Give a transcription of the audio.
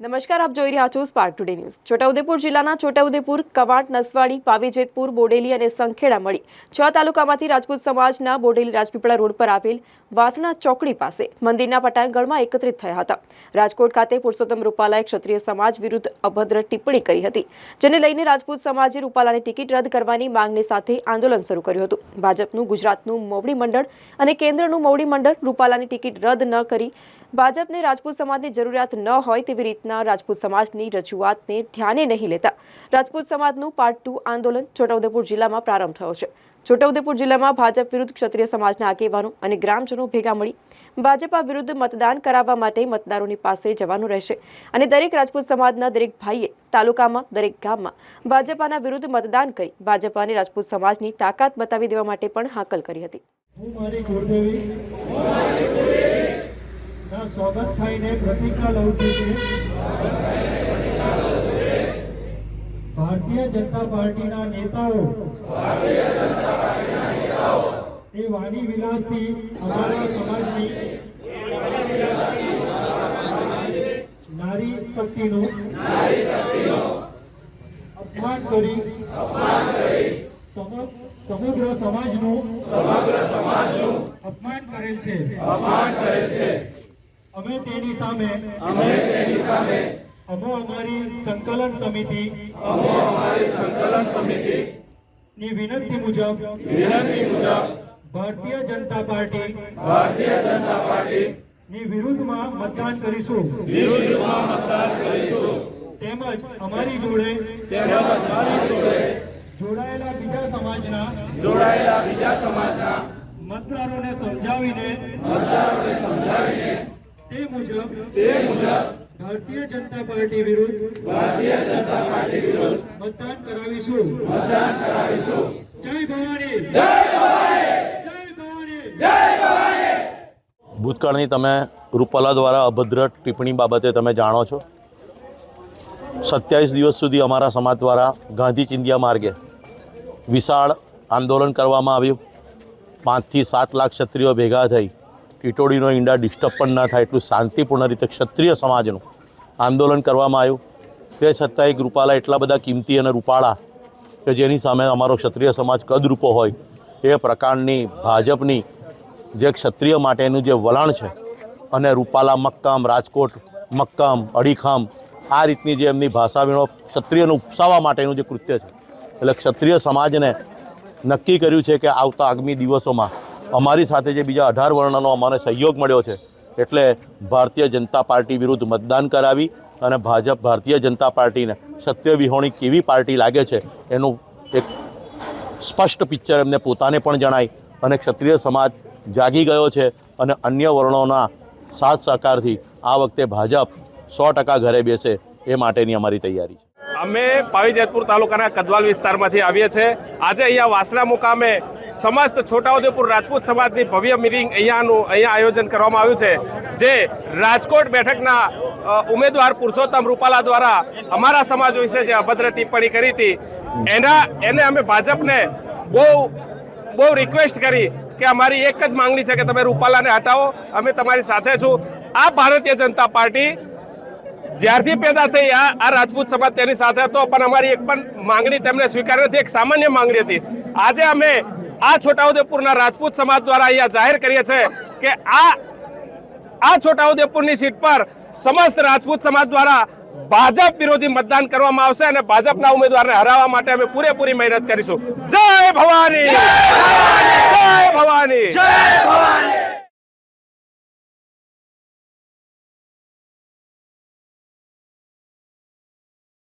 નમસ્કાર, આપ જોઈ રહ્યા છો સ્પાર્ક ટુડે ન્યૂઝ। છોટાઉદેપુર જિલ્લાના છોટાઉદેપુર, કવાંટ, નસવાડી, પાવીજેતપુર, બોડેલી અને સંખેડા મળી 6 તાલુકામાંથી રાજપૂત સમાજના બોડેલી રાજપીપળા રોડ પર આવેલ વાસણા ચોકડી પાસે મંદિરના પટાંગણમાં એકત્રિત થયા હતા। રાજકોટ ખાતે પુરુષોત્તમ રૂપાલાએ ક્ષત્રિય સમાજ વિરુદ્ધ અભદ્ર ટિપ્પણી કરી હતી, જેને લઈને રાજપૂત સમાજે રૂપાલાની ટિકિટ રદ કરવાની માંગણી સાથે આંદોલન શરૂ કર્યું હતું। ભાજપનું ગુજરાતનું મોવડી મંડળ અને કેન્દ્રનું મોવડી મંડળ રૂપાલાની ટિકિટ રદ ન કરી ભાજપને રાજપૂત સમાજની જરૂરિયાત ન હોય તેવી રીતના રાજપૂત સમાજની રજૂઆતને ધ્યાને નહીં લેતા રાજપૂત સમાજનું પાર્ટ 2 આંદોલન છોટાઉદેપુર જિલ્લામાં પ્રારંભ થયો છે। છોટાઉદેપુર જિલ્લામાં ભાજપ વિરુદ્ધ ક્ષત્રિય સમાજના આગેવાનો અને ગ્રામજનો ભેગા મળી ભાજપા વિરુદ્ધ મતદાન કરાવવા માટે મતદારોની પાસે જવાનું રહેશે અને દરેક રાજપૂત સમાજના દરેક ભાઈએ તાલુકામાં દરેક ગામમાં ભાજપાના વિરુદ્ધ મતદાન કરી ભાજપાને રાજપૂત સમાજની તાકાત બતાવી દેવા માટે પણ હાકલ કરી હતી। स्वागत थाईने प्रतिज्ञा लઉં છું કે ભારતીય જનતા પાર્ટીના નેતાઓ એ વાણી વિલાસથી અમારા સમાજની નારી શક્તિનું અપમાન કરી સમગ્ર સમાજનું અપમાન કરેલ છે। અમે તેની સામે અમારી સંકલન સમિતિ ની વિનંતી મુજબ ભારતીય જનતા પાર્ટી ની વિરુદ્ધમાં મતદાન કરીશું। તેમજ અમારી જોડે જોડાયેલા બીજા સમાજના મતદારોને સમજાવીને તે મુજબ ભારતીય જનતા પાર્ટી વિરુદ્ધ મતદાન કરાવીશું। જય ભવાની, જય ભવાની, જય ભવાની। ભૂતકાળની તમે રૂપાલા દ્વારા અભદ્ર ટિપ્પણી બાબતે તમે જાણો છો। 27 દિવસ સુધી અમારા સમાજ દ્વારા ગાંધી ચિંધ્યા માર્ગે વિશાળ આંદોલન કરવામાં આવ્યું। 5 થી 7 લાખ ક્ષત્રિયો ભેગા થઈ ટીટોડીનો ઈંડા ડિસ્ટર્બ પણ ન થાય એટલું શાંતિપૂર્ણ રીતે ક્ષત્રિય સમાજનું આંદોલન કરવામાં આવ્યું। તે છતાં એક રૂપાલા એટલા બધા કિંમતી અને રૂપાળા કે જેની સામે અમારો ક્ષત્રિય સમાજ કદરૂપો હોય એ પ્રકારની ભાજપની જે ક્ષત્રિય માટેનું જે વલણ છે અને રૂપાલા મક્કમ, રાજકોટ મક્કમ, અડીખમ આ રીતની જે એમની ભાષા વીણો ક્ષત્રિયને ઉપસાવવા માટેનું જે કૃત્ય છે, એટલે ક્ષત્રિય સમાજને નક્કી કર્યું છે કે આવતા આગામી દિવસોમાં અમારી સાથે જે બીજા 18 વર્ણનો અમને સહયોગ મળ્યો છે એટલે ભારતીય જનતા પાર્ટી વિરુદ્ધ મતદાન કરાવી અને ભારતીય જનતા પાર્ટીને સત્ય વિહોણી કેવી પાર્ટી લાગે છે એનું એક સ્પષ્ટ પિક્ચર એમને પોતાને પણ જણાય અને ક્ષત્રિય સમાજ જાગી ગયો છે અને અન્ય વર્ણોના સાથ સહકારથી આ વખતે ભાજપ 100% ઘરે બેસે એ માટેની અમારી તૈયારી છે। અમે પાવીજેતપુર તાલુકાના કદવાલ વિસ્તારમાંથી આવીએ છીએ। આજે અહીંયા વાસણા મુકામે સમસ્ત છોટાઉદેપુર રાજપૂત સમાજની ભવ્ય મિટિંગ અહીંયા આયોજન કરવામાં આવ્યું છે, જે રાજકોટ બેઠકના ઉમેદવાર પુરુષોત્તમ રૂપાલા દ્વારા અમારા સમાજ વિશે જે અભદ્ર ટિપ્પણી કરી હતી એને અમે ભાજપને બહુ રિક્વેસ્ટ કરી કે અમારી એક જ માંગણી છે કે તમે રૂપાલાને હટાવો, અમે તમારી સાથે છું। આ ભારતીય જનતા પાર્ટી જ્યારથી પેદા થઈ આ રાજપૂત સમાજ તેની સાથે હતો, પણ અમારી એક પણ માંગણી તેમને સ્વીકારી નથી, એક સામાન્ય માંગણી હતી। આજે અમે આ છોટાઉદેપુરના રાજપૂત સમાજ દ્વારા અહીંયા જાહેર કરીએ છીએ કે આ છોટાઉદેપુરની સીટ પર સમસ્ત રાજપૂત સમાજ દ્વારા ભાજપ વિરોધી મતદાન કરવામાં આવશે અને ભાજપના ઉમેદવારને હરાવવા માટે અમે પૂરેપૂરી મહેનત કરીશું। જય ભવાની, જય ભવાની, જય ભવાની।